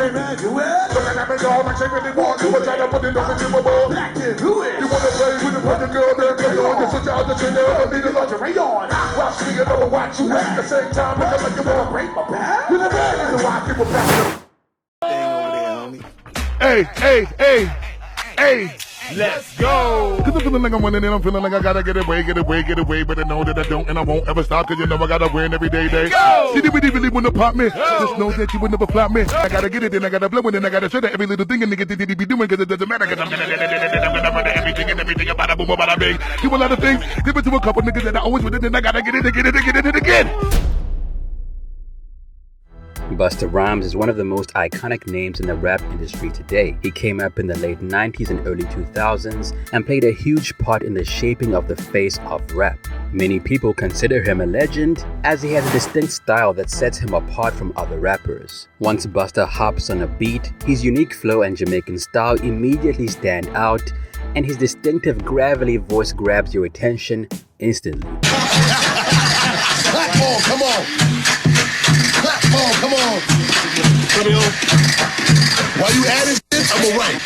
Hey man, do it. Look at me, dog. I check what they want. You try to put it on the ball. Black kid, do it. You wanna play with the fucking girl? Then play on. This is out the trainer. I need a lingerie on. Watch me, you know what you at the same time. Look like you wanna break my back. You the man is why people back. Hey. Let's go! Cause I'm feeling like I'm winning and I'm feeling like I gotta get away, but I know that I don't and I won't ever stop cause you know I gotta win every day. Go! See, really wanna pop me. Go! Just know that you would never flop me. Go! I gotta get it, then I gotta blow it, then I gotta show that every little thing and nigga Diddy be doing cause it doesn't matter cause I'm gonna murder everything and everything about a boom, about a big. Do a lot of things, give it to a couple niggas that I always with it, then I gotta get it again. Busta Rhymes is one of the most iconic names in the rap industry today. He came up in the late 90s and early 2000s and played a huge part in the shaping of the face of rap. Many people consider him a legend as he has a distinct style that sets him apart from other rappers. Once Busta hops on a beat, his unique flow and Jamaican style immediately stand out, and his distinctive gravelly voice grabs your attention instantly. Come on. Come on. While you adding shit, I'm alright.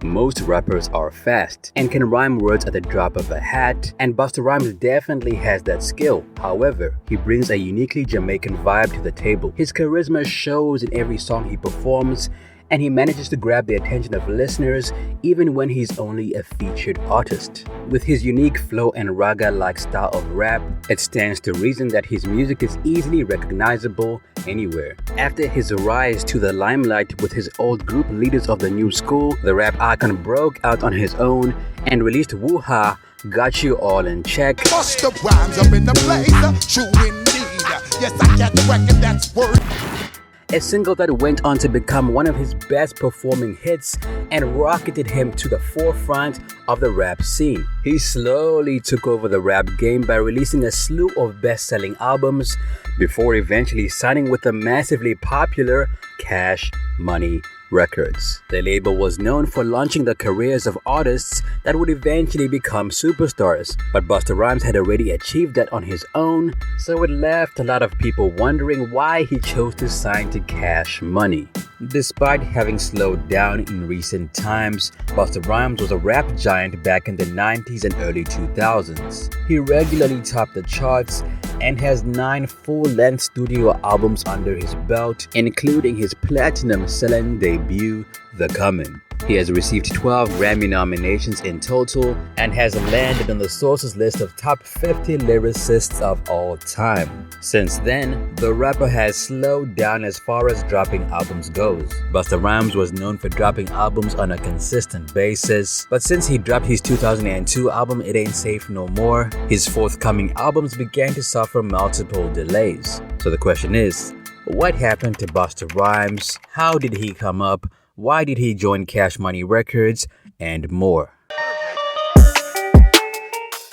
Most rappers are fast and can rhyme words at the drop of a hat, and Busta Rhymes definitely has that skill. However, he brings a uniquely Jamaican vibe to the table. His charisma shows in every song he performs, and he manages to grab the attention of listeners even when he's only a featured artist. With his unique flow and raga-like style of rap, it stands to reason that his music is easily recognizable anywhere. After his rise to the limelight with his old group leaders of the new school, the rap icon broke out on his own and released Woo-Ha, Got You All in Check. Busta Rhymes up in the place, true indeed. Yes, I got the record that's worth. A single that went on to become one of his best performing hits and rocketed him to the forefront of the rap scene. He slowly took over the rap game by releasing a slew of best-selling albums before eventually signing with the massively popular Cash Money Records. The label was known for launching the careers of artists that would eventually become superstars, but Busta Rhymes had already achieved that on his own, so it left a lot of people wondering why he chose to sign to Cash Money. Despite having slowed down in recent times, Busta Rhymes was a rap giant back in the 90s and early 2000s. He regularly topped the charts and has 9 full-length studio albums under his belt, including his platinum-selling debut, The Comin'. He has received 12 Grammy nominations in total and has landed on the Source's list of top 50 lyricists of all time. Since then, the rapper has slowed down as far as dropping albums goes. Busta Rhymes was known for dropping albums on a consistent basis, but since he dropped his 2002 album It Ain't Safe No More, his forthcoming albums began to suffer multiple delays. So the question is, what happened to Busta Rhymes? How did he come up? Why did he join Cash Money Records? And more.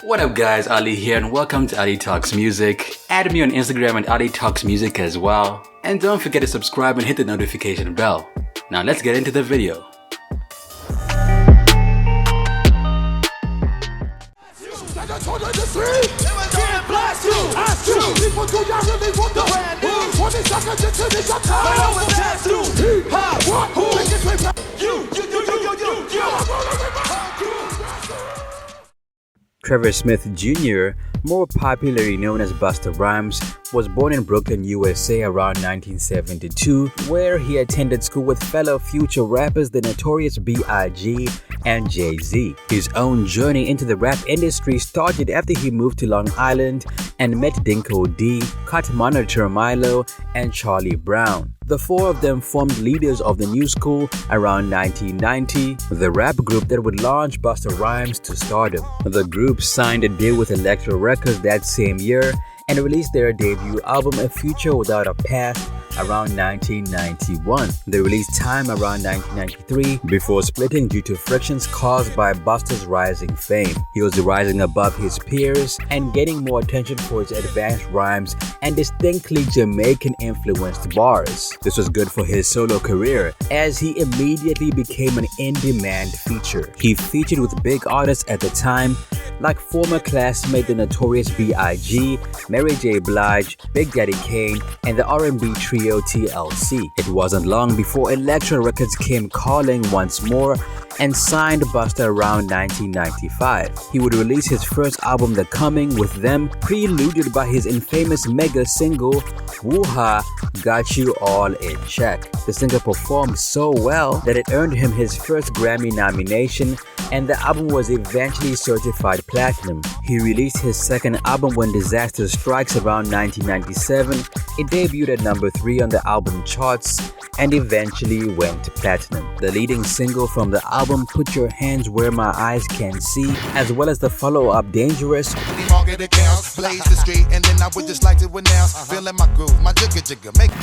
What up guys, Ali here and welcome to Ali Talks Music. Add me on Instagram at Ali Talks Music as well. And don't forget to subscribe and hit the notification bell. Now let's get into the video. Trevor Smith Jr., more popularly known as Busta Rhymes, was born in Brooklyn, USA around 1972, where he attended school with fellow future rappers the Notorious B.I.G. and Jay-Z. His own journey into the rap industry started after he moved to Long Island and met Dinko D, Cut Monitor Milo, and Charlie Brown. The four of them formed leaders of the new school around 1990, the rap group that would launch Busta Rhymes to stardom. The group signed a deal with Elektra Records that same year and released their debut album A Future Without a Past around 1991. They released Time around 1993 before splitting due to frictions caused by Busta's rising fame. He was rising above his peers and gaining more attention for his advanced rhymes and distinctly Jamaican influenced bars. This was good for his solo career as he immediately became an in-demand feature. He featured with big artists at the time like former classmate the Notorious B.I.G., Mary J. Blige, Big Daddy Kane, and the R&B trio TLC. It wasn't long before Elektra Records came calling once more and signed Busta around 1995. He would release his first album The Coming with them, preluded by his infamous mega single Woo-Ha Got You All in Check. The single performed so well that it earned him his first Grammy nomination, and the album was eventually certified platinum. He released his second album When Disaster Strikes around 1997. It debuted at number 3 on the album charts and eventually went platinum. The leading single from the album, Put Your Hands Where My Eyes Can See, as well as the follow-up Dangerous,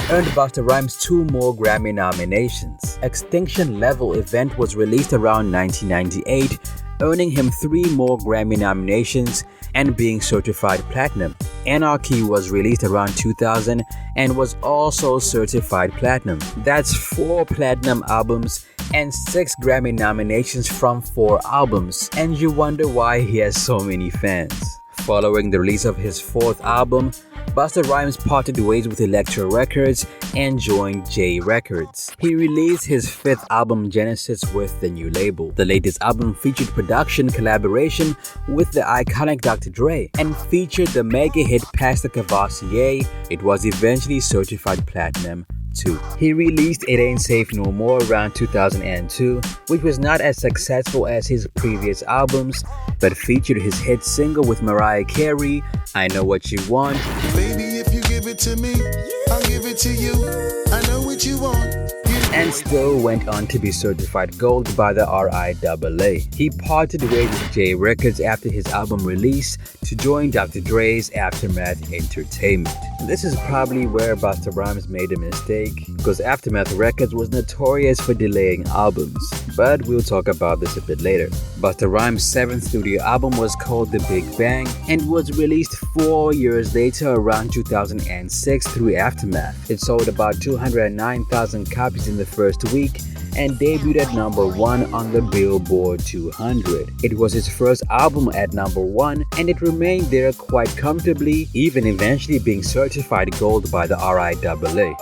earned Busta Rhymes 2 more Grammy nominations. Extinction Level Event was released around 1998, earning him 3 more Grammy nominations and being certified platinum. Anarchy was released around 2000 and was also certified platinum. That's 4 platinum albums and 6 Grammy nominations from 4 albums, and you wonder why he has so many fans. Following the release of his 4th album, Busta Rhymes parted ways with Elektra Records and joined J Records. He released his 5th album Genesis with the new label. The latest album featured production collaboration with the iconic Dr. Dre and featured the mega hit Pass the Cavassier. It was eventually certified platinum too. He released It Ain't Safe No More around 2002, which was not as successful as his previous albums, but featured his hit single with Mariah Carey, I Know What You Want. Baby, if you give it to me, I'll give it to you. I know what you want. And still went on to be certified gold by the RIAA. He parted ways with J Records after his album release to join Dr. Dre's Aftermath Entertainment. This is probably where Busta Rhymes made a mistake, because Aftermath Records was notorious for delaying albums, but we'll talk about this a bit later. Busta Rhymes' 7th studio album was called The Big Bang and was released 4 years later around 2006 through Aftermath. It sold about 209,000 copies in the first week and debuted at number 1 on the Billboard 200. It was his first album at number 1 and it remained there quite comfortably, even eventually being certified gold by the RIAA.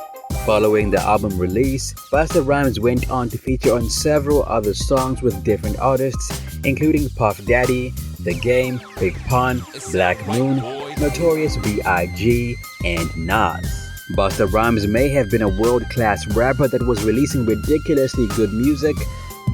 Following the album release, Busta Rhymes went on to feature on several other songs with different artists, including Puff Daddy, The Game, Big Pun, Black Moon, Notorious B.I.G., and Nas. Busta Rhymes may have been a world-class rapper that was releasing ridiculously good music,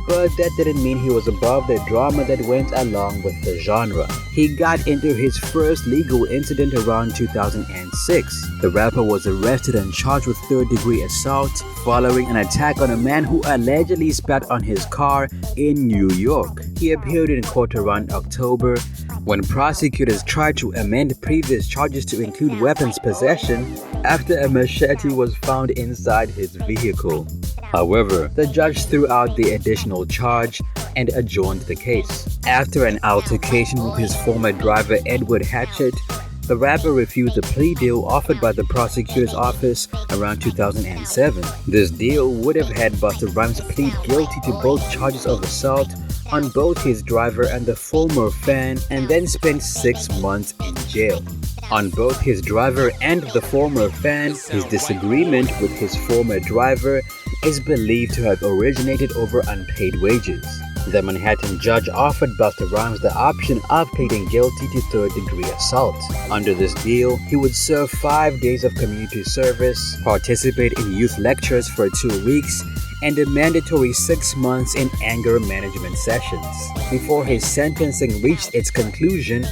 but that didn't mean he was above the drama that went along with the genre. He got into his first legal incident around 2006. The rapper was arrested and charged with third-degree assault following an attack on a man who allegedly spat on his car in New York. He appeared in court around October when prosecutors tried to amend previous charges to include weapons possession after a machete was found inside his vehicle. However, the judge threw out the additional charge and adjourned the case. After an altercation with his former driver Edward Hatchett, the rapper refused a plea deal offered by the prosecutor's office around 2007. This deal would have had Busta Rhymes plead guilty to both charges of assault on both his driver and the former fan, and then spent 6 months in jail. On both his driver and the former fan, his disagreement with his former driver is believed to have originated over unpaid wages. The Manhattan judge offered Busta Rhymes the option of pleading guilty to third-degree assault. Under this deal, he would serve 5 days of community service, participate in youth lectures for 2 weeks, and a mandatory 6 months in anger management sessions. Before his sentencing reached its conclusion,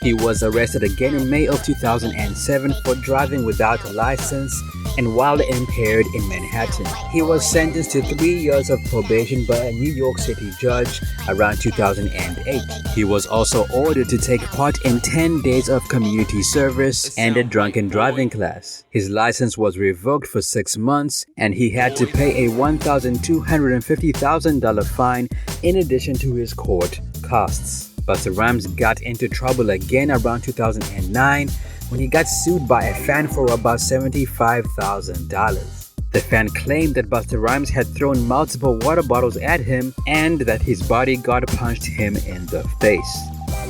He was arrested again in May of 2007 for driving without a license and while impaired in Manhattan. He was sentenced to 3 years of probation by a New York City judge around 2008. He was also ordered to take part in 10 days of community service and a drunken driving class. His license was revoked for 6 months and he had to pay a $1,250,000 fine in addition to his court costs. Busta Rhymes got into trouble again around 2009 when he got sued by a fan for about $75,000. The fan claimed that Busta Rhymes had thrown multiple water bottles at him and that his bodyguard punched him in the face.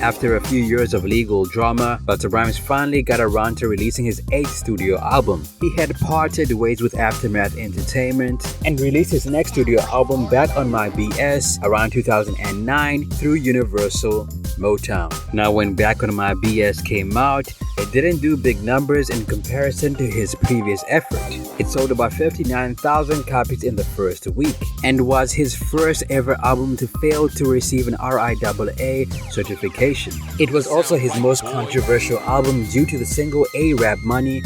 After a few years of legal drama, Busta Rhymes finally got around to releasing his 8th studio album. He had parted ways with Aftermath Entertainment and released his next studio album, Back on My BS, around 2009 through Universal Motown. Now, when Back on My BS came out, it didn't do big numbers in comparison to his previous effort. It sold about 59,000 copies in the first week and was his first ever album to fail to receive an RIAA certification. It was also his most controversial album due to the single A-Rap Money,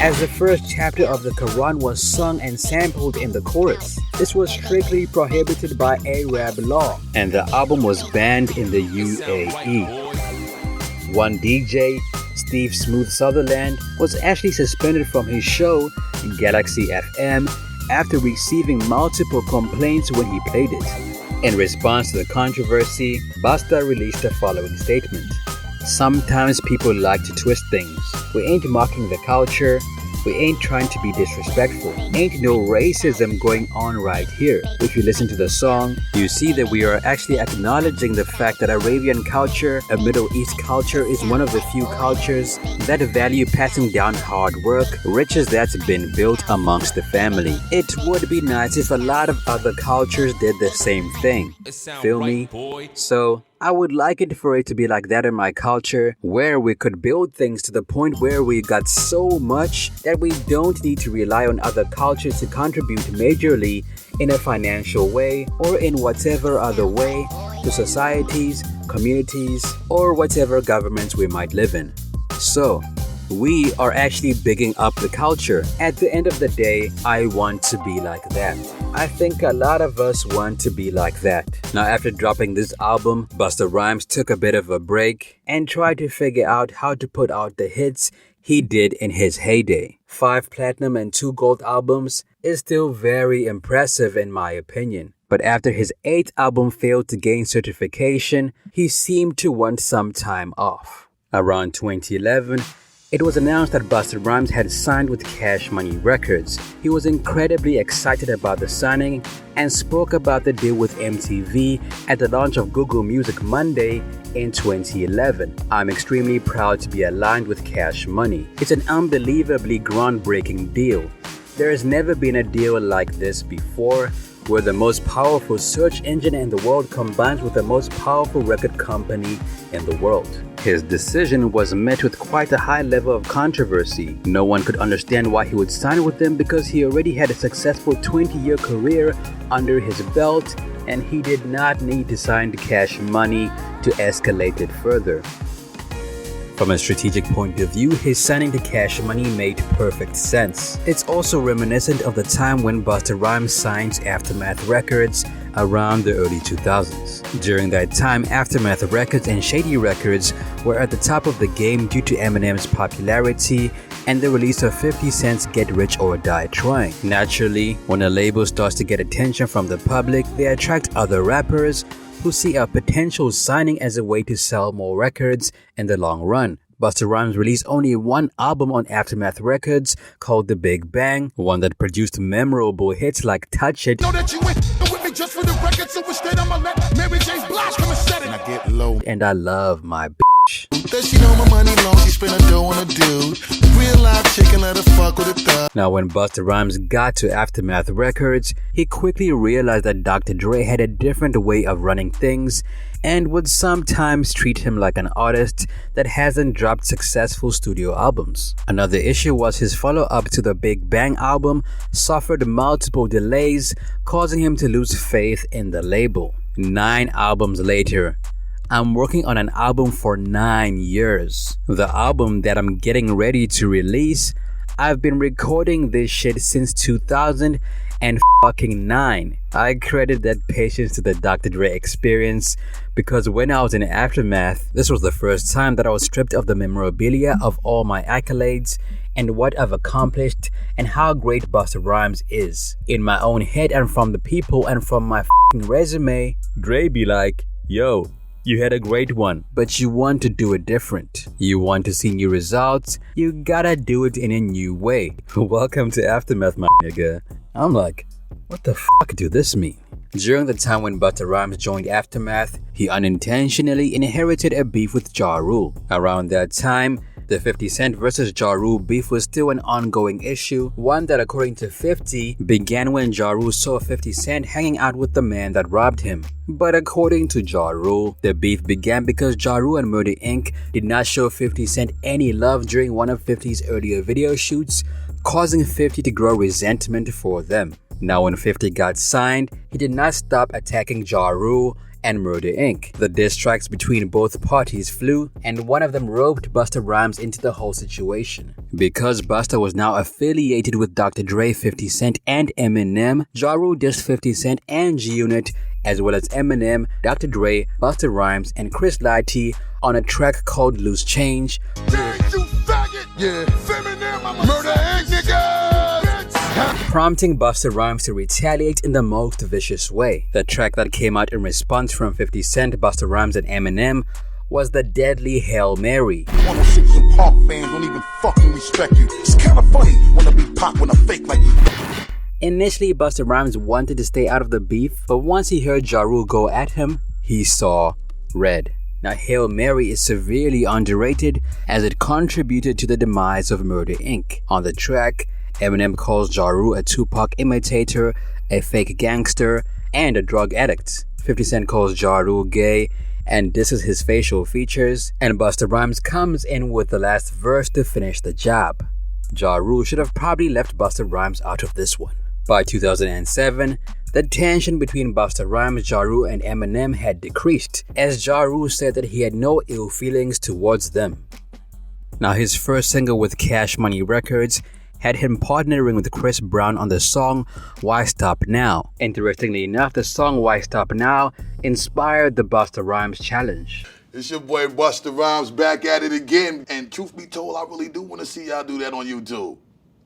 as the first chapter of the Quran was sung and sampled in the chorus. This was strictly prohibited by Arab law, and the album was banned in the UAE. One DJ, Steve Smooth Sutherland, was actually suspended from his show, Galaxy FM, after receiving multiple complaints when he played it. In response to the controversy, Busta released the following statement. Sometimes people like to twist things. We ain't mocking the culture. We ain't trying to be disrespectful. Ain't no racism going on right here. If you listen to the song, you see that we are actually acknowledging the fact that Arabian culture, a Middle East culture, is one of the few cultures that value passing down hard work, riches that's been built amongst the family. It would be nice if a lot of other cultures did the same thing. Feel me? So, I would like it for it to be like that in my culture, where we could build things to the point where we got so much that we don't need to rely on other cultures to contribute majorly in a financial way or in whatever other way to societies, communities, or whatever governments we might live in. So, we are actually bigging up the culture. At the end of the day, I want to be like that. I think a lot of us want to be like that. Now, after dropping this album, Busta Rhymes took a bit of a break and tried to figure out how to put out the hits he did in his heyday. 5 platinum and 2 gold albums is still very impressive in my opinion. But after his 8th album failed to gain certification, he seemed to want some time off. Around 2011, it was announced that Busta Rhymes had signed with Cash Money Records. He was incredibly excited about the signing and spoke about the deal with MTV at the launch of Google Music Monday in 2011. I'm extremely proud to be aligned with Cash Money. It's an unbelievably groundbreaking deal. There has never been a deal like this before, where the most powerful search engine in the world combines with the most powerful record company in the world. His decision was met with quite a high level of controversy. No one could understand why he would sign with them because he already had a successful 20-year career under his belt and he did not need to sign to Cash Money to escalate it further. From a strategic point of view, his signing to Cash Money made perfect sense. It's also reminiscent of the time when Busta Rhymes signed Aftermath Records around the early 2000s. During that time, Aftermath Records and Shady Records were at the top of the game due to Eminem's popularity and the release of 50 Cent's Get Rich or Die Trying. Naturally, when a label starts to get attention from the public, they attract other rappers who see a potential signing as a way to sell more records in the long run. Busta Rhymes released only 1 album on Aftermath Records called The Big Bang, one that produced memorable hits like Touch It. Know that you went with me just for the record, so instead I'ma let Mary J. Blige come and set it. And I get low. And I Love My Bitch. That she know my money long, she spend a dough on a dude. Real life chicken, let her fuck with a thug. Now, when Busta Rhymes got to Aftermath Records, he quickly realized that Dr. Dre had a different way of running things and would sometimes treat him like an artist that hasn't dropped successful studio albums. Another issue was his follow-up to the Big Bang album suffered multiple delays, causing him to lose faith in the label. 9 albums later, I'm working on an album for 9 years. The album that I'm getting ready to release, I've been recording this shit since 2009. I credit that patience to the Dr. Dre experience because when I was in Aftermath, this was the first time that I was stripped of the memorabilia of all my accolades and what I've accomplished and how great Busta Rhymes is. In my own head and from the people and from my resume, Dre be like, yo, you had a great one, but you want to do it different. You want to see new results, you gotta do it in a new way. Welcome to Aftermath, my nigga. I'm like, what the fuck do this mean? During the time when Busta Rhymes joined Aftermath, he unintentionally inherited a beef with Ja Rule. Around that time, the 50 Cent vs. Ja Rule beef was still an ongoing issue, one that according to 50 began when Ja Rule saw 50 Cent hanging out with the man that robbed him. But according to Ja Rule, the beef began because Ja Rule and Murder Inc. did not show 50 Cent any love during one of 50's earlier video shoots, causing 50 to grow resentment for them. Now when 50 got signed, he did not stop attacking Ja Rule and Murder Inc. The diss tracks between both parties flew, and one of them roped Busta Rhymes into the whole situation. Because Busta was now affiliated with Dr. Dre, 50 Cent, and Eminem, Ja Rule dissed 50 Cent and G-Unit, as well as Eminem, Dr. Dre, Busta Rhymes, and Chris Lighty on a track called Loose Change. Prompting Busta Rhymes to retaliate in the most vicious way. The track that came out in response from 50 Cent, Busta Rhymes, and Eminem was the deadly Hail Mary. 106 and Park fans don't even fucking respect you. It's kinda funny when I be pop when I fake like you. Initially, Busta Rhymes wanted to stay out of the beef, but once he heard Ja Rule go at him, he saw red. Now, Hail Mary is severely underrated as it contributed to the demise of Murder Inc. On the track, Eminem calls Ja Rule a Tupac imitator, a fake gangster, and a drug addict. 50 Cent calls Ja Rule gay and disses his facial features, and Busta Rhymes comes in with the last verse to finish the job. Ja Rule should have probably left Busta Rhymes out of this one. By 2007, the tension between Busta Rhymes, Ja Rule, and Eminem had decreased, as Ja Rule said that he had no ill feelings towards them. Now, his first single with Cash Money Records had him partnering with Chris Brown on the song Why Stop Now. Interestingly enough, the song Why Stop Now inspired the Busta Rhymes challenge. It's your boy Busta Rhymes back at it again. And truth be told, I really do want to see y'all do that on YouTube.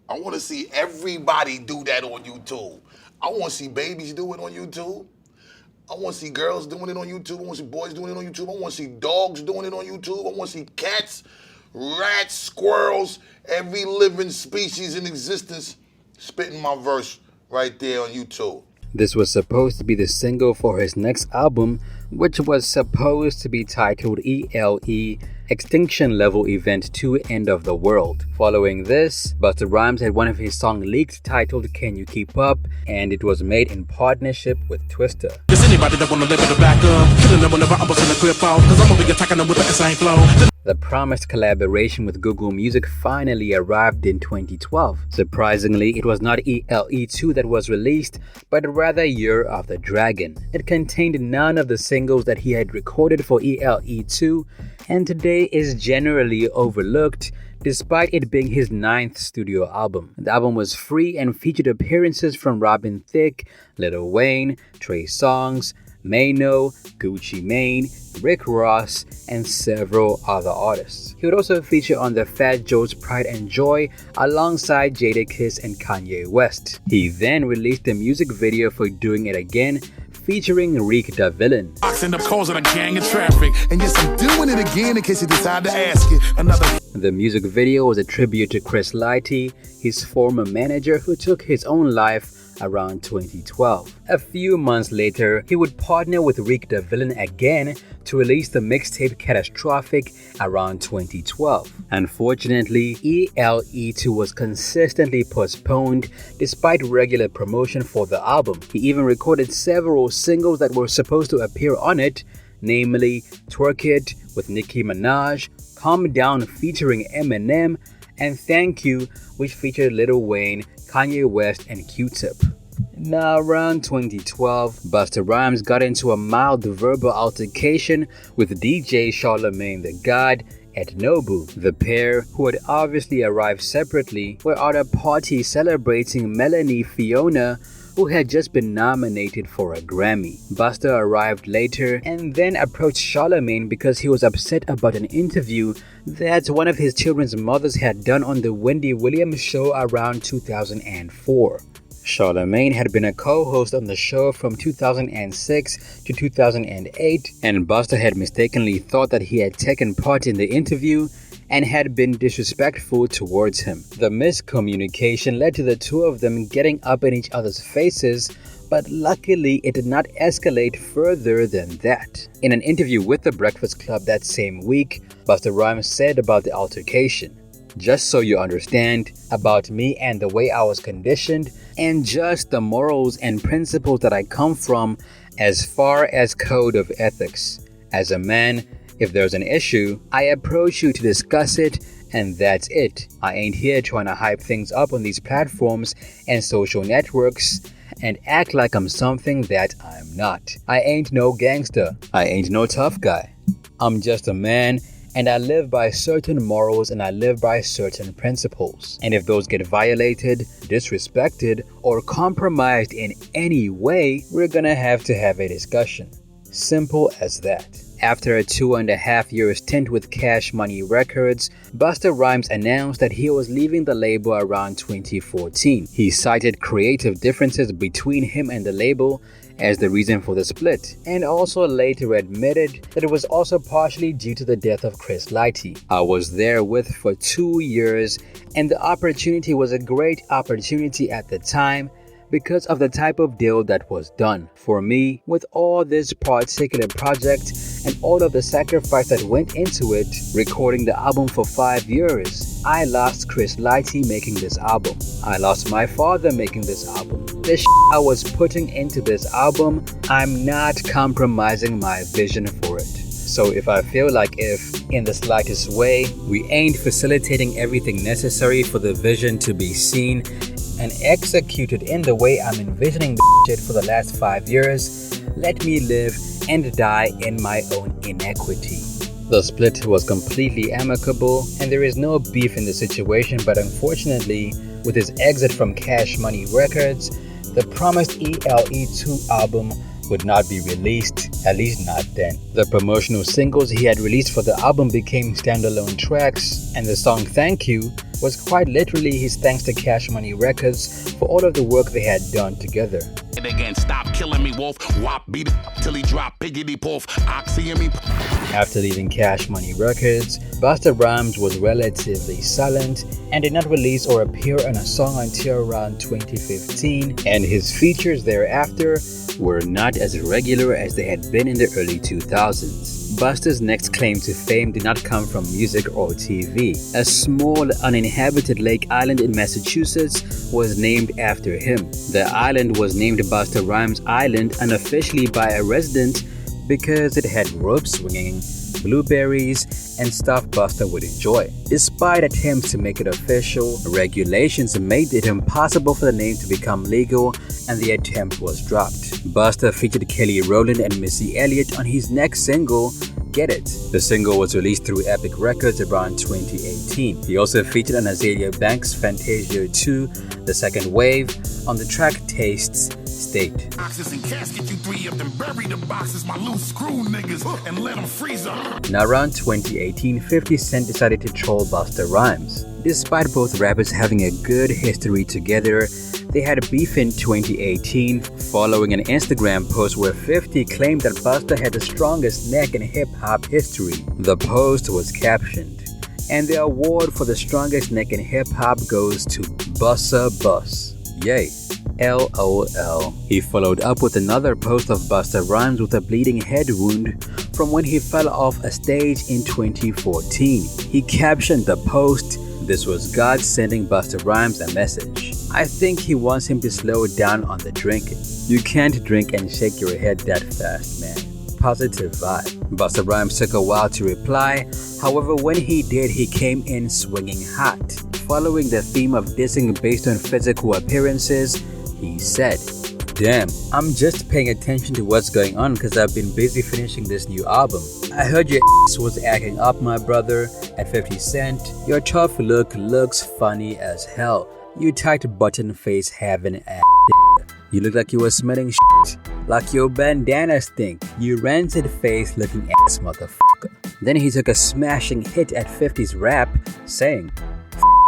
I want to see everybody do that on YouTube. I want to see babies do it on YouTube. I want to see girls doing it on YouTube. I want to see boys doing it on YouTube. I want to see dogs doing it on YouTube. I want to see cats, rats, squirrels, every living species in existence spitting my verse right there on YouTube. This was supposed to be the single for his next album, which was supposed to be titled ELE, Extinction Level Event 2 End of the World. Following this, Busta Rhymes had one of his songs leaked titled Can You Keep Up, and it was made in partnership with Twista. There's anybody that wanna live in the back of, killing them whenever I'm busting the clip out, cause I'm gonna be attacking them with the same flow. The promised collaboration with Google Music finally arrived in 2012. Surprisingly, it was not ELE2 that was released, but rather Year of the Dragon. It contained none of the singles that he had recorded for ELE2, and today is generally overlooked despite it being his 9th studio album. The album was free and featured appearances from Robin Thicke, Lil Wayne, Trey Songz, Mano, Gucci Mane, Rick Ross, and several other artists. He would also feature on the Fat Joe's Pride and Joy alongside Jadakiss and Kanye West. He then released a music video for Doing It Again featuring Reek the Villain. End up causing a gang of traffic. And yes, I'm doing it again in case you decide to ask it. The music video was a tribute to Chris Lighty, his former manager who took his own life around 2012. A few months later, he would partner with Rick the Villain again to release the mixtape Catastrophic around 2012. Unfortunately, ELE2 was consistently postponed despite regular promotion for the album. He even recorded several singles that were supposed to appear on it, namely Twerk It with Nicki Minaj, Calm Down featuring Eminem, and Thank You, which featured Lil Wayne, Kanye West, and Q-Tip. Now, around 2012, Busta Rhymes got into a mild verbal altercation with DJ Charlemagne the God at Nobu. The pair, who had obviously arrived separately, were at a party celebrating Melanie Fiona, who had just been nominated for a Grammy. Busta arrived later and then approached Charlemagne because he was upset about an interview that one of his children's mothers had done on the Wendy Williams show around 2004. Charlemagne had been a co-host on the show from 2006 to 2008, and Busta had mistakenly thought that he had taken part in the interview and had been disrespectful towards him. The miscommunication led to the two of them getting up in each other's faces, but luckily it did not escalate further than that. In an interview with The Breakfast Club that same week, Busta Rhymes said about the altercation, "Just so you understand about me and the way I was conditioned, and just the morals and principles that I come from as far as code of ethics. As a man, if there's an issue, I approach you to discuss it, and that's it. I ain't here trying to hype things up on these platforms and social networks and act like I'm something that I'm not. I ain't no gangster. I ain't no tough guy. I'm just a man, and I live by certain morals and I live by certain principles. And if those get violated, disrespected, or compromised in any way, we're gonna have to have a discussion. Simple as that." After a 2.5-year stint with Cash Money Records, Busta Rhymes announced that he was leaving the label around 2014. He cited creative differences between him and the label as the reason for the split, and also later admitted that it was also partially due to the death of Chris Lighty. "I was there with for 2 years, and the opportunity was a great opportunity at the time, because of the type of deal that was done. For me, with all this particular project and all of the sacrifice that went into it, recording the album for 5 years, I lost Chris Lighty making this album. I lost my father making this album. The I was putting into this album, I'm not compromising my vision for it. So if I feel like if, in the slightest way, we ain't facilitating everything necessary for the vision to be seen and executed in the way I'm envisioning the shit for the last 5 years, let me live and die in my own inequity." The split was completely amicable, and there is no beef in the situation, but unfortunately, with his exit from Cash Money Records, the promised ELE2 album would not be released, at least not then. The promotional singles he had released for the album became standalone tracks, and the song Thank You was quite literally his thanks to Cash Money Records for all of the work they had done together. Again, stop killing me, wolf. Wop, beat it till he drop, piggity poof. Oxy in me. After leaving Cash Money Records, Busta Rhymes was relatively silent and did not release or appear on a song until around 2015, and his features thereafter were not as regular as they had been in the early 2000s. Busta's next claim to fame did not come from music or TV. A small uninhabited lake island in Massachusetts was named after him. The island was named Busta Rhymes Island unofficially by a resident because it had rope swinging, blueberries, and stuff Busta would enjoy. Despite attempts to make it official, regulations made it impossible for the name to become legal, and the attempt was dropped. Busta featured Kelly Rowland and Missy Elliott on his next single, Get It. The single was released through Epic Records around 2018. He also featured on Azealia Banks' Fantasia 2, The Second Wave, on the track Tastes State. Boxes and casket, you 3 of them, bury the boxes, my loose screw niggas, and let them freeze up. Now around 2018, 50 Cent decided to troll Busta Rhymes. Despite both rappers having a good history together, they had a beef in 2018 following an Instagram post where 50 claimed that Busta had the strongest neck in hip-hop history. The post was captioned, "And the award for the strongest neck in hip-hop goes to Busta Bus. Yay." LOL. He followed up with another post of Busta Rhymes with a bleeding head wound from when he fell off a stage in 2014. He captioned the post, "This was God sending Busta Rhymes a message. I think he wants him to slow down on the drinking. You can't drink and shake your head that fast, man. Positive vibe." Busta Rhymes took a while to reply. However, when he did, he came in swinging hot. Following the theme of dissing based on physical appearances, he said, "Damn, I'm just paying attention to what's going on because I've been busy finishing this new album. I heard your ass was acting up, my brother, at 50 Cent. Your tough look looks funny as hell. You tight button face having ass. You look like you were smelling shit. Like your bandana stink. You rancid face looking ass motherfucker." Then he took a smashing hit at 50's rap, saying,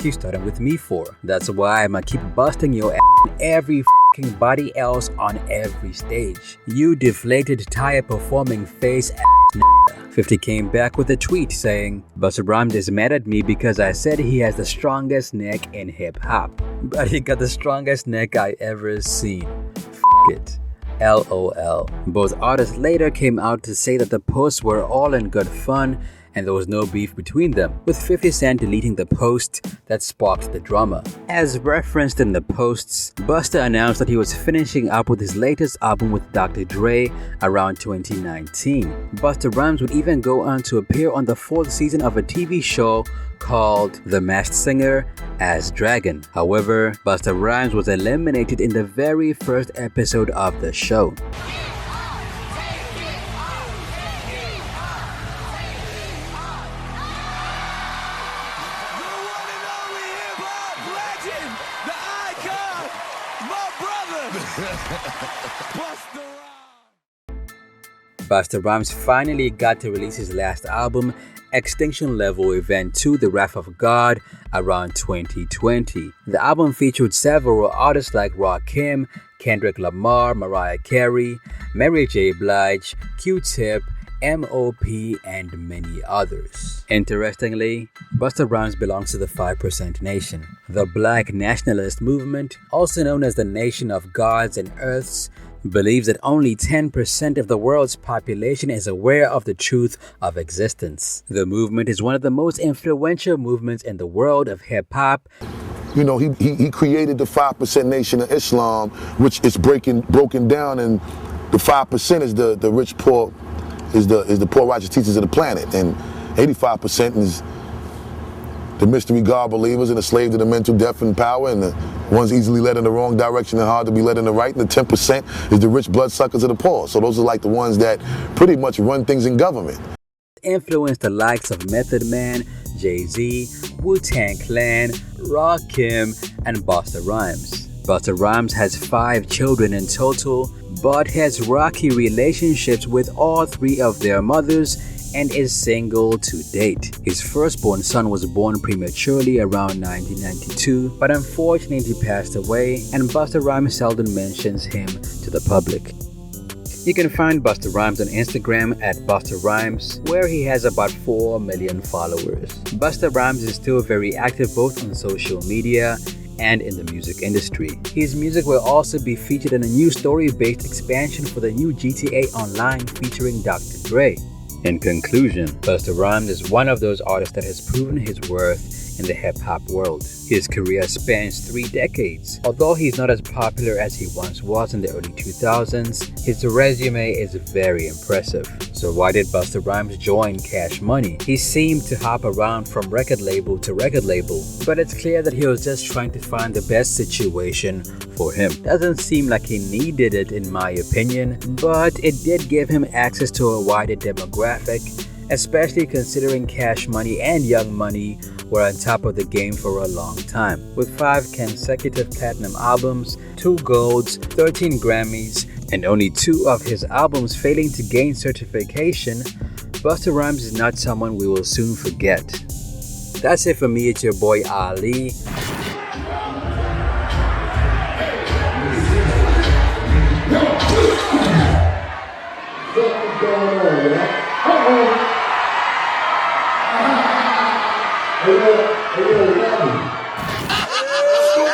"You starting with me for? That's why I'ma keep busting your ass in every fucking body else on every stage. You deflated tire performing face ass nigga." 50 came back with a tweet saying, "Busta Rhymes is mad at me because I said he has the strongest neck in hip-hop. But he got the strongest neck I ever seen. F it. LOL. Both artists later came out to say that the posts were all in good fun and there was no beef between them, with 50 Cent deleting the post that sparked the drama. As referenced in the posts, Busta announced that he was finishing up with his latest album with Dr. Dre around 2019. Busta Rhymes would even go on to appear on the 4th season of a TV show called The Masked Singer as Dragon. However, Busta Rhymes was eliminated in the very first episode of the show. Busta Rhymes finally got to release his last album, Extinction Level Event 2 The Wrath of God, around 2020. The album featured several artists like Rakim, Kendrick Lamar, Mariah Carey, Mary J. Blige, Q-Tip, M.O.P., and many others. Interestingly, Busta Rhymes belongs to the 5% Nation, the Black nationalist movement, also known as the Nation of Gods and Earths, believes that only 10% of the world's population is aware of the truth of existence. The movement is one of the most influential movements in the world of hip-hop. You know, he created the 5% Nation of Islam, which is broken down, and the 5% is the rich poor, is the poor righteous teachers of the planet, and 85% is the mystery God believers and the slave to the mental, deaf, and power, and the ones easily led in the wrong direction and hard to be led in the right, and the 10% is the rich bloodsuckers of the poor. So those are like the ones that pretty much run things in government. Influenced the likes of Method Man, Jay-Z, Wu-Tang Clan, Rakim, and Busta Rhymes. Busta Rhymes has 5 children in total, but has rocky relationships with all 3 of their mothers and is single to date. His firstborn son was born prematurely around 1992, but unfortunately passed away, and Busta Rhymes seldom mentions him to the public. You can find Busta Rhymes on Instagram at Busta Rhymes, where he has about 4 million followers. Busta Rhymes is still very active both on social media and in the music industry. His music will also be featured in a new story-based expansion for the new GTA Online featuring Dr. Dre. In conclusion, Busta Rhymes is one of those artists that has proven his worth in the hip-hop world. His career spans 3 decades. Although he's not as popular as he once was in the early 2000s, his resume is very impressive. So why did Busta Rhymes join Cash Money? He seemed to hop around from record label to record label, but it's clear that he was just trying to find the best situation for him. Doesn't seem like he needed it in my opinion, but it did give him access to a wider demographic, especially considering Cash Money and Young Money were on top of the game for a long time. With 5 consecutive platinum albums, 2 golds, 13 Grammys, and only 2 of his albums failing to gain certification, Busta Rhymes is not someone we will soon forget. That's it for me. It's your boy Ali.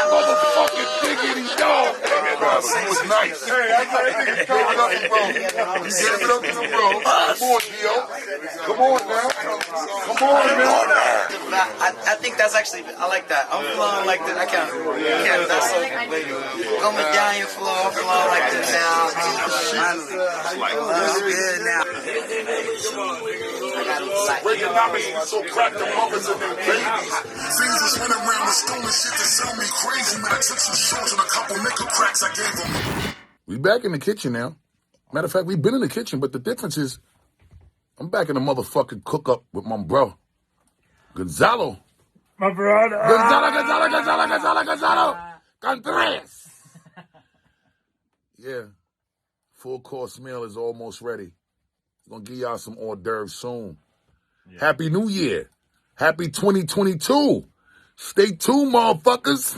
Motherfucking diggity dog. It was nice. Hey, I got that nigga gave it up to bro. You gave it up to the bro. Come on, Gio. Come on now. Come on, man. I think that's actually, I like that. I'm flowing like this. I can't, that's so go medallion flow. I'm flowing like this now. That's good now. Reaganomics was so crack the mothers and their babies. Things was running around with stolen shit to sell me crazy. Man, I took some shorts and a couple nickel cracks I gave them. We back in the kitchen now. Matter of fact, we've been in the kitchen, but the difference is I'm back in the motherfucking cook-up with my bro, Gonzalo. My brother. Gonzalo. Contreras. Yeah. Full course meal is almost ready. Gonna give y'all some hors d'oeuvres soon. Yeah. Happy New Year. Happy 2022. Stay tuned, motherfuckers.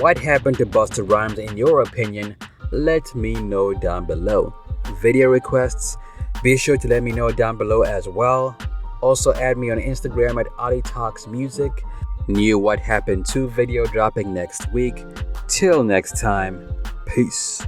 What happened to Busta Rhymes in your opinion? Let me know down below. Video requests? Be sure to let me know down below as well. Also add me on Instagram at OllyTalksMusic. New What Happened 2 video dropping next week. Till next time, peace.